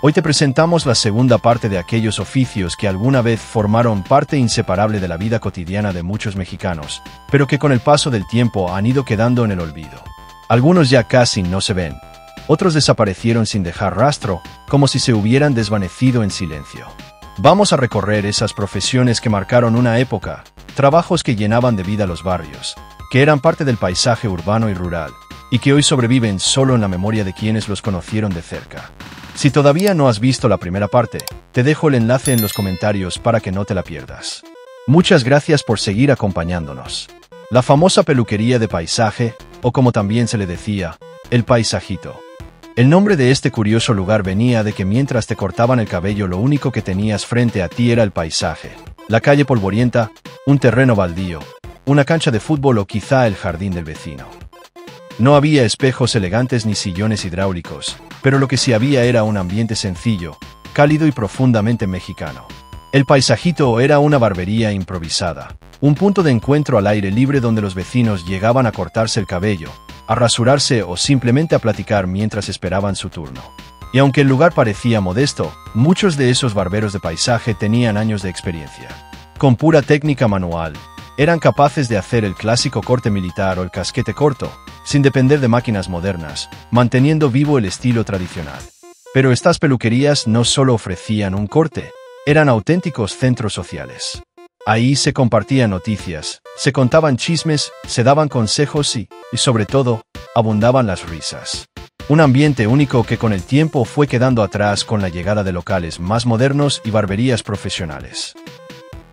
Hoy te presentamos la segunda parte de aquellos oficios que alguna vez formaron parte inseparable de la vida cotidiana de muchos mexicanos, pero que con el paso del tiempo han ido quedando en el olvido. Algunos ya casi no se ven. Otros desaparecieron sin dejar rastro, como si se hubieran desvanecido en silencio. Vamos a recorrer esas profesiones que marcaron una época, trabajos que llenaban de vida los barrios, que eran parte del paisaje urbano y rural, y que hoy sobreviven solo en la memoria de quienes los conocieron de cerca. Si todavía no has visto la primera parte, te dejo el enlace en los comentarios para que no te la pierdas. Muchas gracias por seguir acompañándonos. La famosa peluquería de paisaje, o como también se le decía, el paisajito. El nombre de este curioso lugar venía de que mientras te cortaban el cabello lo único que tenías frente a ti era el paisaje, la calle polvorienta, un terreno baldío, una cancha de fútbol o quizá el jardín del vecino. No había espejos elegantes ni sillones hidráulicos, pero lo que sí había era un ambiente sencillo, cálido y profundamente mexicano. El paisajito era una barbería improvisada, un punto de encuentro al aire libre donde los vecinos llegaban a cortarse el cabello, a rasurarse o simplemente a platicar mientras esperaban su turno. Y aunque el lugar parecía modesto, muchos de esos barberos de paisaje tenían años de experiencia. Con pura técnica manual, eran capaces de hacer el clásico corte militar o el casquete corto, sin depender de máquinas modernas, manteniendo vivo el estilo tradicional. Pero estas peluquerías no solo ofrecían un corte, eran auténticos centros sociales. Ahí se compartían noticias, se contaban chismes, se daban consejos y sobre todo, abundaban las risas. Un ambiente único que con el tiempo fue quedando atrás con la llegada de locales más modernos y barberías profesionales.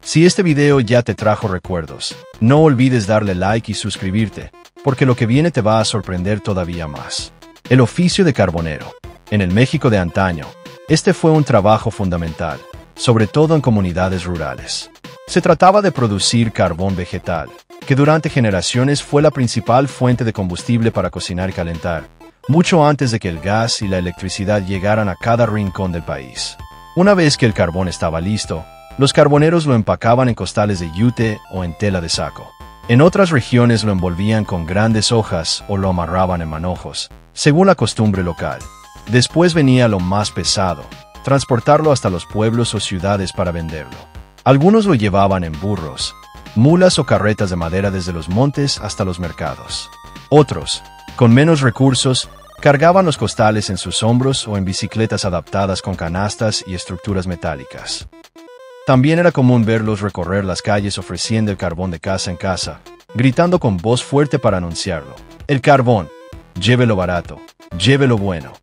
Si este video ya te trajo recuerdos, no olvides darle like y suscribirte, porque lo que viene te va a sorprender todavía más. El oficio de carbonero. En el México de antaño, este fue un trabajo fundamental, sobre todo en comunidades rurales. Se trataba de producir carbón vegetal, que durante generaciones fue la principal fuente de combustible para cocinar y calentar, mucho antes de que el gas y la electricidad llegaran a cada rincón del país. Una vez que el carbón estaba listo, los carboneros lo empacaban en costales de yute o en tela de saco. En otras regiones lo envolvían con grandes hojas o lo amarraban en manojos, según la costumbre local. Después venía lo más pesado, transportarlo hasta los pueblos o ciudades para venderlo. Algunos lo llevaban en burros, mulas o carretas de madera desde los montes hasta los mercados. Otros, con menos recursos, cargaban los costales en sus hombros o en bicicletas adaptadas con canastas y estructuras metálicas. También era común verlos recorrer las calles ofreciendo el carbón de casa en casa, gritando con voz fuerte para anunciarlo. El carbón, llévelo barato, llévelo bueno.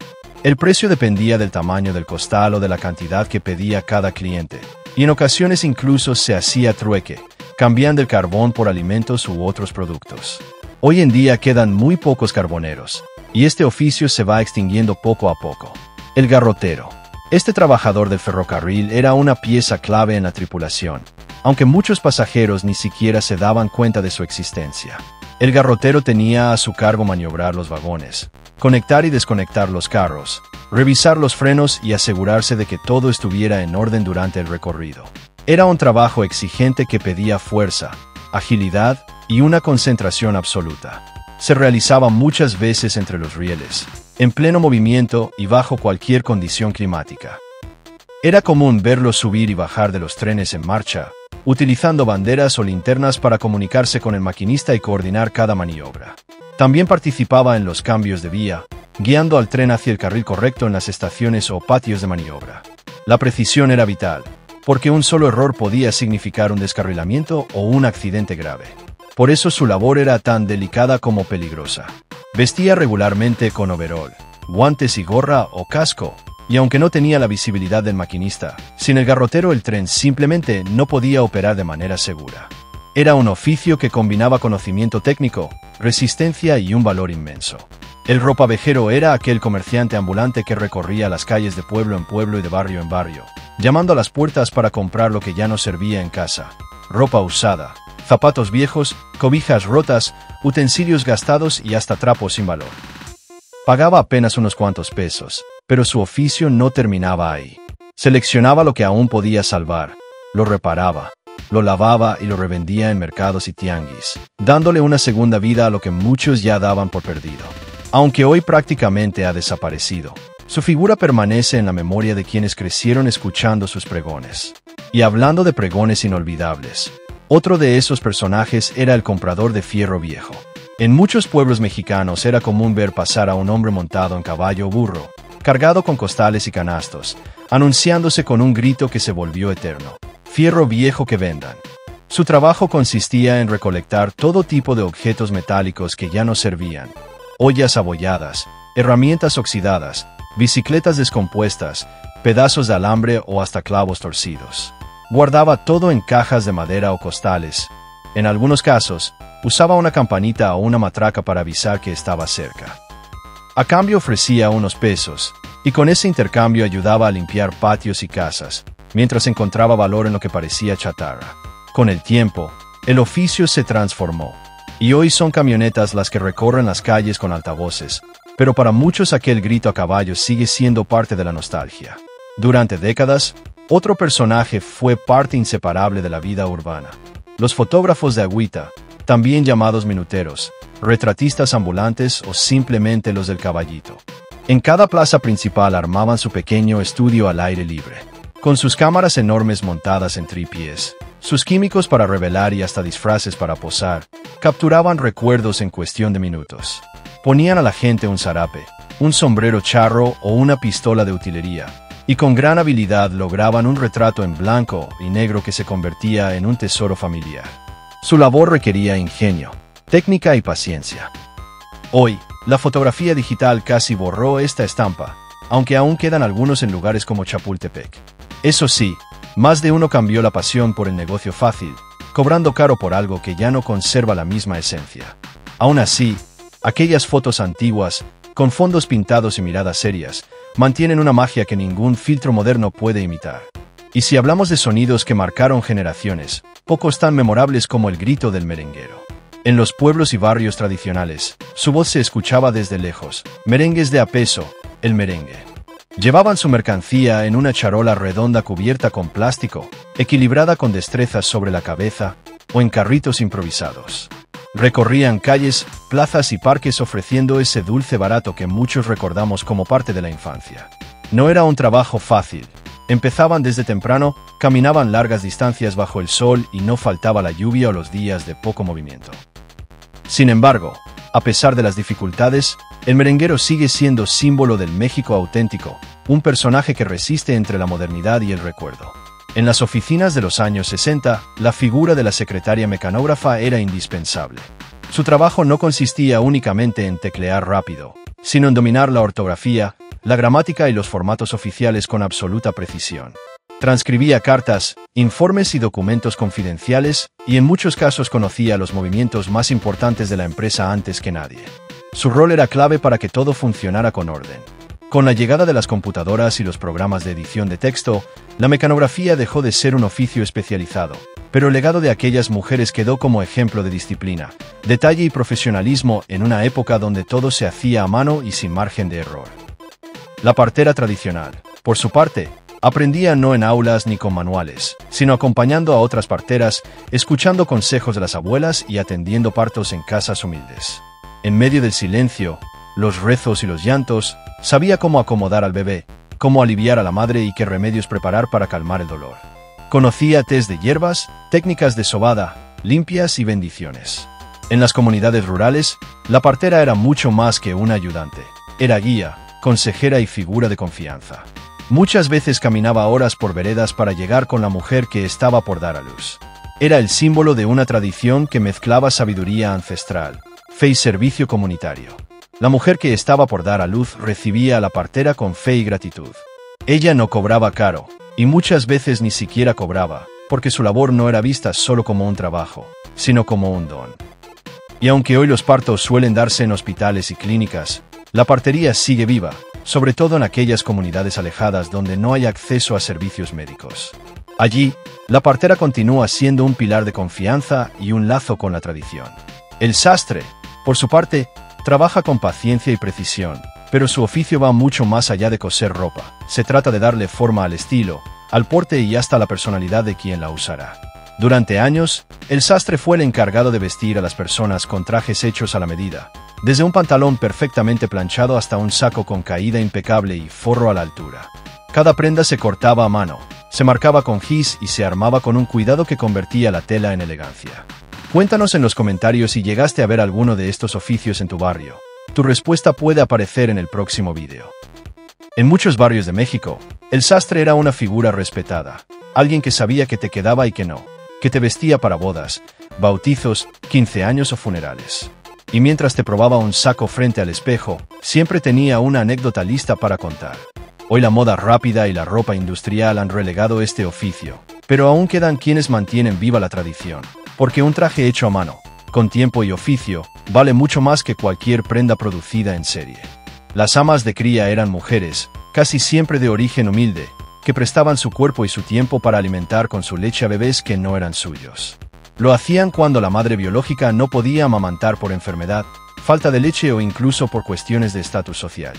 El precio dependía del tamaño del costal o de la cantidad que pedía cada cliente, y en ocasiones incluso se hacía trueque, cambiando el carbón por alimentos u otros productos. Hoy en día quedan muy pocos carboneros, y este oficio se va extinguiendo poco a poco. El garrotero. Este trabajador del ferrocarril era una pieza clave en la tripulación, aunque muchos pasajeros ni siquiera se daban cuenta de su existencia. El garrotero tenía a su cargo maniobrar los vagones, conectar y desconectar los carros, revisar los frenos y asegurarse de que todo estuviera en orden durante el recorrido. Era un trabajo exigente que pedía fuerza, agilidad y una concentración absoluta. Se realizaba muchas veces entre los rieles, en pleno movimiento y bajo cualquier condición climática. Era común verlos subir y bajar de los trenes en marcha, utilizando banderas o linternas para comunicarse con el maquinista y coordinar cada maniobra. También participaba en los cambios de vía, guiando al tren hacia el carril correcto en las estaciones o patios de maniobra. La precisión era vital, porque un solo error podía significar un descarrilamiento o un accidente grave. Por eso su labor era tan delicada como peligrosa. Vestía regularmente con overol, guantes y gorra o casco, y aunque no tenía la visibilidad del maquinista, sin el garrotero el tren simplemente no podía operar de manera segura. Era un oficio que combinaba conocimiento técnico, resistencia y un valor inmenso. El ropavejero era aquel comerciante ambulante que recorría las calles de pueblo en pueblo y de barrio en barrio, llamando a las puertas para comprar lo que ya no servía en casa: ropa usada, zapatos viejos, cobijas rotas, utensilios gastados y hasta trapos sin valor. Pagaba apenas unos cuantos pesos, pero su oficio no terminaba ahí. Seleccionaba lo que aún podía salvar, lo reparaba, lo lavaba y lo revendía en mercados y tianguis, dándole una segunda vida a lo que muchos ya daban por perdido. Aunque hoy prácticamente ha desaparecido, Su figura permanece en la memoria de quienes crecieron escuchando sus pregones. Y hablando de pregones inolvidables, otro de esos personajes era el comprador de fierro viejo. En muchos pueblos mexicanos era común ver pasar a un hombre montado en caballo o burro, cargado con costales y canastos, anunciándose con un grito que se volvió eterno: fierro viejo que vendan. Su trabajo consistía en recolectar todo tipo de objetos metálicos que ya no servían: ollas abolladas, herramientas oxidadas, bicicletas descompuestas, pedazos de alambre o hasta clavos torcidos. Guardaba todo en cajas de madera o costales. En algunos casos, usaba una campanita o una matraca para avisar que estaba cerca. A cambio ofrecía unos pesos, y con ese intercambio ayudaba a limpiar patios y casas, mientras encontraba valor en lo que parecía chatarra. Con el tiempo, el oficio se transformó, y hoy son camionetas las que recorren las calles con altavoces, pero para muchos aquel grito a caballo sigue siendo parte de la nostalgia. Durante décadas, otro personaje fue parte inseparable de la vida urbana: los fotógrafos de agüita, también llamados minuteros, retratistas ambulantes o simplemente los del caballito. En cada plaza principal armaban su pequeño estudio al aire libre, con sus cámaras enormes montadas en trípies, sus químicos para revelar y hasta disfraces para posar. Capturaban recuerdos en cuestión de minutos. Ponían a la gente un zarape, un sombrero charro o una pistola de utilería, y con gran habilidad lograban un retrato en blanco y negro que se convertía en un tesoro familiar. Su labor requería ingenio, técnica y paciencia. Hoy, la fotografía digital casi borró esta estampa, aunque aún quedan algunos en lugares como Chapultepec. Eso sí, más de uno cambió la pasión por el negocio fácil, cobrando caro por algo que ya no conserva la misma esencia. Aún así, aquellas fotos antiguas, con fondos pintados y miradas serias, mantienen una magia que ningún filtro moderno puede imitar. Y si hablamos de sonidos que marcaron generaciones, pocos tan memorables como el grito del merenguero. En los pueblos y barrios tradicionales, su voz se escuchaba desde lejos: merengues de a peso, el merengue. Llevaban su mercancía en una charola redonda cubierta con plástico, equilibrada con destreza sobre la cabeza, o en carritos improvisados. Recorrían calles, plazas y parques ofreciendo ese dulce barato que muchos recordamos como parte de la infancia. No era un trabajo fácil. Empezaban desde temprano, caminaban largas distancias bajo el sol y no faltaba la lluvia o los días de poco movimiento. Sin embargo, a pesar de las dificultades, el merenguero sigue siendo símbolo del México auténtico, un personaje que resiste entre la modernidad y el recuerdo. En las oficinas de los años 60, la figura de la secretaria mecanógrafa era indispensable. Su trabajo no consistía únicamente en teclear rápido, sino en dominar la ortografía, la gramática y los formatos oficiales con absoluta precisión. Transcribía cartas, informes y documentos confidenciales, y en muchos casos conocía los movimientos más importantes de la empresa antes que nadie. Su rol era clave para que todo funcionara con orden. Con la llegada de las computadoras y los programas de edición de texto, la mecanografía dejó de ser un oficio especializado, pero el legado de aquellas mujeres quedó como ejemplo de disciplina, detalle y profesionalismo en una época donde todo se hacía a mano y sin margen de error. La partera tradicional, por su parte, aprendía no en aulas ni con manuales, sino acompañando a otras parteras, escuchando consejos de las abuelas y atendiendo partos en casas humildes. En medio del silencio, los rezos y los llantos, sabía cómo acomodar al bebé, cómo aliviar a la madre y qué remedios preparar para calmar el dolor. Conocía tés de hierbas, técnicas de sobada, limpias y bendiciones. En las comunidades rurales, la partera era mucho más que una ayudante. Era guía, consejera y figura de confianza. Muchas veces caminaba horas por veredas para llegar con la mujer que estaba por dar a luz. Era el símbolo de una tradición que mezclaba sabiduría ancestral, fe y servicio comunitario. La mujer que estaba por dar a luz recibía a la partera con fe y gratitud. Ella no cobraba caro, y muchas veces ni siquiera cobraba, porque su labor no era vista solo como un trabajo, sino como un don. Y aunque hoy los partos suelen darse en hospitales y clínicas, la partería sigue viva, sobre todo en aquellas comunidades alejadas donde no hay acceso a servicios médicos. Allí, la partera continúa siendo un pilar de confianza y un lazo con la tradición. El sastre, por su parte, trabaja con paciencia y precisión, pero su oficio va mucho más allá de coser ropa. Se trata de darle forma al estilo, al porte y hasta a la personalidad de quien la usará. Durante años, el sastre fue el encargado de vestir a las personas con trajes hechos a la medida, desde un pantalón perfectamente planchado hasta un saco con caída impecable y forro a la altura. Cada prenda se cortaba a mano, se marcaba con gis y se armaba con un cuidado que convertía la tela en elegancia. Cuéntanos en los comentarios si llegaste a ver alguno de estos oficios en tu barrio. Tu respuesta puede aparecer en el próximo vídeo. En muchos barrios de México, el sastre era una figura respetada, alguien que sabía que te quedaba y que no, que te vestía para bodas, bautizos, 15 años o funerales. Y mientras te probaba un saco frente al espejo, siempre tenía una anécdota lista para contar. Hoy la moda rápida y la ropa industrial han relegado este oficio, pero aún quedan quienes mantienen viva la tradición, porque un traje hecho a mano, con tiempo y oficio, vale mucho más que cualquier prenda producida en serie. Las amas de cría eran mujeres, casi siempre de origen humilde, que prestaban su cuerpo y su tiempo para alimentar con su leche a bebés que no eran suyos. Lo hacían cuando la madre biológica no podía amamantar por enfermedad, falta de leche o incluso por cuestiones de estatus social.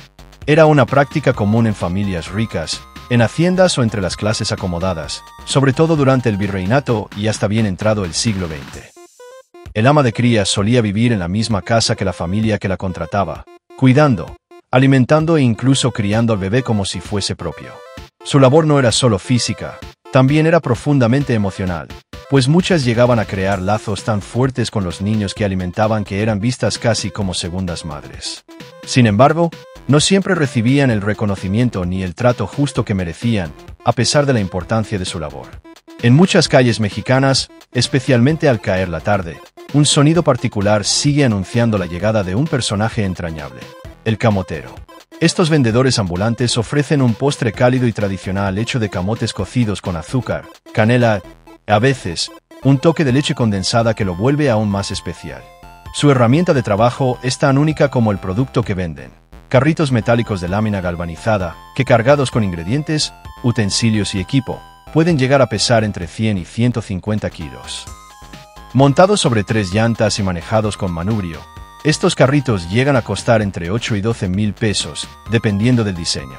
Era una práctica común en familias ricas, en haciendas o entre las clases acomodadas, sobre todo durante el virreinato y hasta bien entrado el siglo XX. El ama de cría solía vivir en la misma casa que la familia que la contrataba, cuidando, alimentando e incluso criando al bebé como si fuese propio. Su labor no era solo física, también era profundamente emocional, pues muchas llegaban a crear lazos tan fuertes con los niños que alimentaban que eran vistas casi como segundas madres. Sin embargo, no siempre recibían el reconocimiento ni el trato justo que merecían, a pesar de la importancia de su labor. En muchas calles mexicanas, especialmente al caer la tarde, un sonido particular sigue anunciando la llegada de un personaje entrañable, el camotero. Estos vendedores ambulantes ofrecen un postre cálido y tradicional hecho de camotes cocidos con azúcar, canela, a veces, un toque de leche condensada que lo vuelve aún más especial. Su herramienta de trabajo es tan única como el producto que venden. Carritos metálicos de lámina galvanizada, que cargados con ingredientes, utensilios y equipo, pueden llegar a pesar entre 100 y 150 kilos. Montados sobre 3 llantas y manejados con manubrio, estos carritos llegan a costar entre 8 y 12 mil pesos, dependiendo del diseño.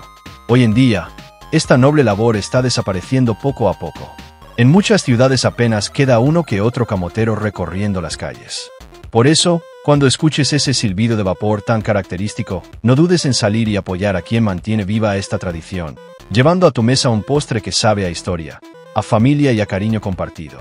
Hoy en día, esta noble labor está desapareciendo poco a poco. En muchas ciudades apenas queda uno que otro camotero recorriendo las calles. Por eso, cuando escuches ese silbido de vapor tan característico, no dudes en salir y apoyar a quien mantiene viva esta tradición, llevando a tu mesa un postre que sabe a historia, a familia y a cariño compartido.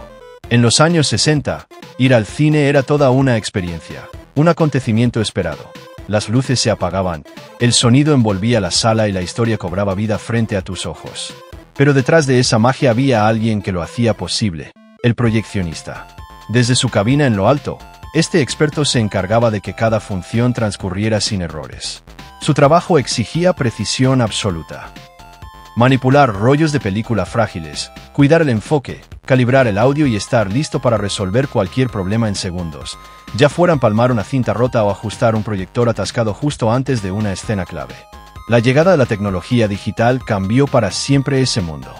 En los años 60, ir al cine era toda una experiencia, un acontecimiento esperado. Las luces se apagaban, el sonido envolvía la sala y la historia cobraba vida frente a tus ojos. Pero detrás de esa magia había alguien que lo hacía posible, el proyeccionista. Desde su cabina en lo alto, este experto se encargaba de que cada función transcurriera sin errores. Su trabajo exigía precisión absoluta. Manipular rollos de película frágiles, cuidar el enfoque, calibrar el audio y estar listo para resolver cualquier problema en segundos, ya fuera empalmar una cinta rota o ajustar un proyector atascado justo antes de una escena clave. La llegada de la tecnología digital cambió para siempre ese mundo.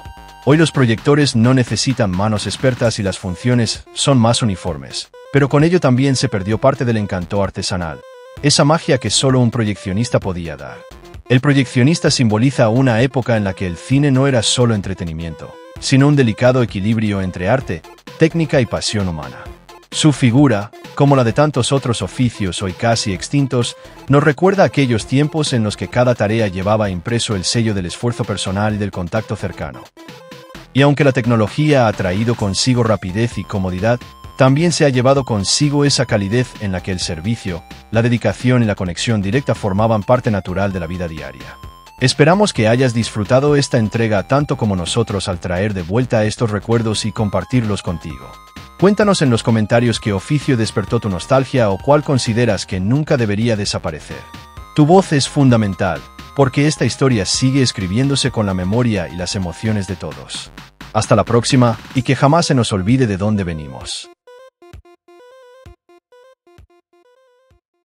Hoy los proyectores no necesitan manos expertas y las funciones son más uniformes, pero con ello también se perdió parte del encanto artesanal, esa magia que solo un proyeccionista podía dar. El proyeccionista simboliza una época en la que el cine no era solo entretenimiento, sino un delicado equilibrio entre arte, técnica y pasión humana. Su figura, como la de tantos otros oficios hoy casi extintos, nos recuerda aquellos tiempos en los que cada tarea llevaba impreso el sello del esfuerzo personal y del contacto cercano. Y aunque la tecnología ha traído consigo rapidez y comodidad, también se ha llevado consigo esa calidez en la que el servicio, la dedicación y la conexión directa formaban parte natural de la vida diaria. Esperamos que hayas disfrutado esta entrega tanto como nosotros al traer de vuelta estos recuerdos y compartirlos contigo. Cuéntanos en los comentarios qué oficio despertó tu nostalgia o cuál consideras que nunca debería desaparecer. Tu voz es fundamental, porque esta historia sigue escribiéndose con la memoria y las emociones de todos. Hasta la próxima, y que jamás se nos olvide de dónde venimos.